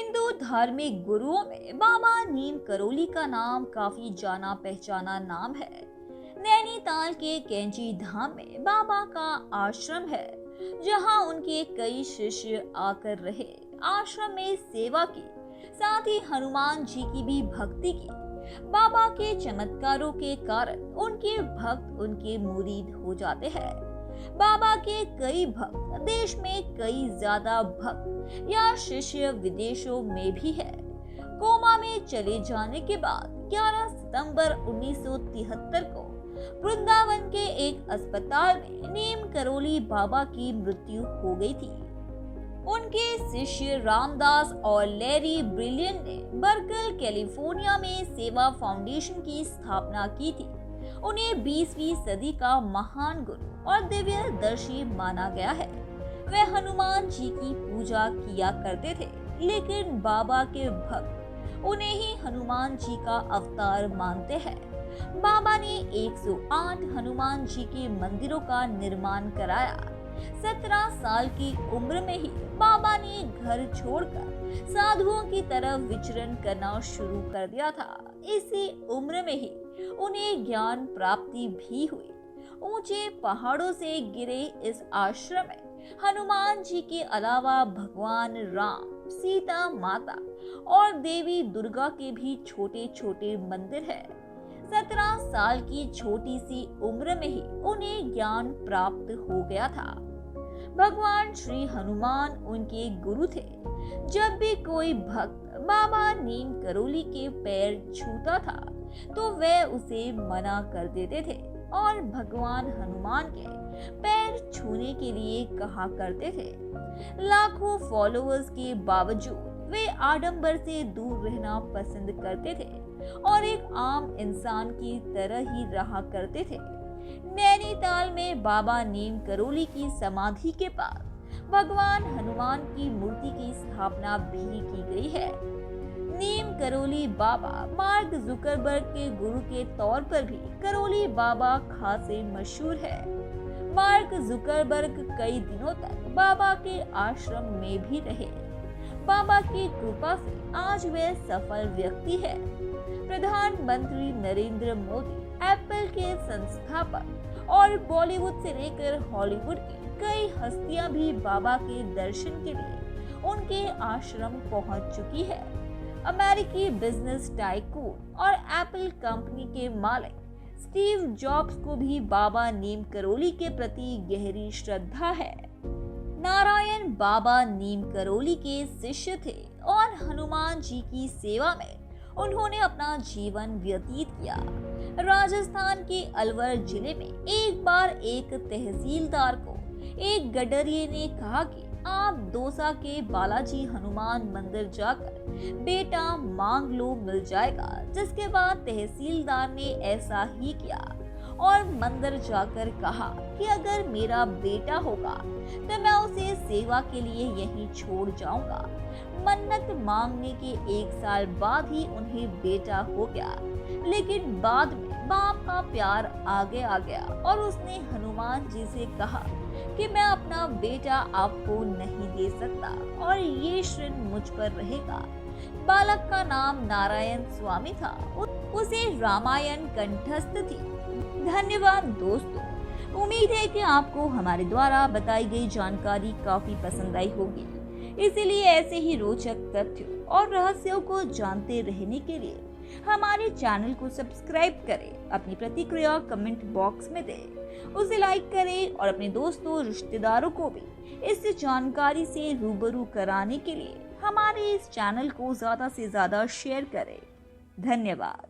हिंदू धार्मिक गुरुओं में बाबा नीम करोली का नाम काफी जाना पहचाना नाम है। नैनीताल के कैंची धाम में बाबा का आश्रम है, जहां उनके कई शिष्य आकर रहे। आश्रम में सेवा की, साथ ही हनुमान जी की भी भक्ति की। बाबा के चमत्कारों के कारण उनके भक्त उनके मुरीद हो जाते हैं। बाबा के कई भक्त देश में, कई ज्यादा भक्त या शिष्य विदेशों में भी है। कोमा में चले जाने के बाद 11 सितंबर 1973 को वृंदावन के एक अस्पताल में नीम करोली बाबा की मृत्यु हो गई थी। उनके शिष्य रामदास और लैरी ब्रिलियन ने बर्कल कैलिफोर्निया में सेवा फाउंडेशन की स्थापना की थी। उन्हें 20वीं सदी का महान गुरु और दिव्यदर्शी माना गया है। वे हनुमान जी की पूजा किया करते थे, लेकिन बाबा के भक्त उन्हें ही हनुमान जी का अवतार मानते हैं। बाबा ने 108 हनुमान जी के मंदिरों का निर्माण कराया। 17 साल की उम्र में ही बाबा ने घर छोड़कर साधुओं की तरफ विचरण करना शुरू कर दिया था। इसी उम्र में ही उन्हें ज्ञान प्राप्ति भी हुई। ऊंचे पहाड़ों से गिरे इस आश्रम में हनुमान जी के अलावा भगवान राम, सीता माता और देवी दुर्गा के भी छोटे छोटे मंदिर हैं। 17 साल की छोटी सी उम्र में ही उन्हें ज्ञान प्राप्त हो गया था। भगवान श्री हनुमान उनके गुरु थे। जब भी कोई भक्त बाबा नीम करोली के पैर छूता था तो वे उसे मना कर देते थे और भगवान हनुमान के पैर छूने के लिए कहा करते थे। लाखों फॉलोअर्स के बावजूद वे आडंबर से दूर रहना पसंद करते थे और एक आम इंसान की तरह ही रहा करते थे। नैनीताल में बाबा नीम करोली की समाधि के पास भगवान हनुमान की मूर्ति की स्थापना भी की गई है। नीम करोली बाबा मार्क जुकरबर्ग के गुरु के तौर पर भी करोली बाबा खासे मशहूर है। मार्क जुकरबर्ग कई दिनों तक बाबा के आश्रम में भी रहे। बाबा की कृपा से आज वे सफल व्यक्ति है। प्रधानमंत्री नरेंद्र मोदी, एप्पल के संस्थापक और बॉलीवुड से लेकर हॉलीवुड की कई हस्तियां भी बाबा के दर्शन के लिए उनके आश्रम पहुंच चुकी है। अमेरिकी बिजनेस टाइकून और एप्पल कंपनी के मालिक स्टीव जॉब्स को भी बाबा नीम करोली के प्रति गहरी श्रद्धा है। नारायण बाबा नीम करोली के शिष्य थे और हनुमान जी की सेवा में उन्होंने अपना जीवन व्यतीत किया। राजस्थान के अलवर जिले में एक बार एक तहसीलदार को एक गडरिये ने कहा कि आप दौसा के बालाजी हनुमान मंदिर जाकर बेटा मांग लो, मिल जाएगा। जिसके बाद तहसीलदार ने ऐसा ही किया और मंदिर जाकर कहा कि अगर मेरा बेटा होगा तो मैं उसे सेवा के लिए यहीं छोड़ जाऊंगा। मन्नत मांगने के 1 साल बाद ही उन्हें बेटा हो गया, लेकिन बाद में बाप का प्यार आगे आ गया और उसने हनुमान जी से कहा कि मैं अपना बेटा आपको नहीं दे सकता और ये ऋण मुझ पर रहेगा। बालक का नाम नारायण स्वामी था। उसे रामायण कंठस्थ थी। धन्यवाद दोस्तों। उम्मीद है कि आपको हमारे द्वारा बताई गई जानकारी काफी पसंद आई होगी। इसीलिए ऐसे ही रोचक तथ्यों और रहस्यों को जानते रहने के लिए हमारे चैनल को सब्सक्राइब करें। अपनी प्रतिक्रिया कमेंट बॉक्स में दें, उसे लाइक करें और अपने दोस्तों रिश्तेदारों को भी इस जानकारी से रूबरू कराने के लिए हमारे इस चैनल को ज्यादा से ज्यादा शेयर करें। धन्यवाद।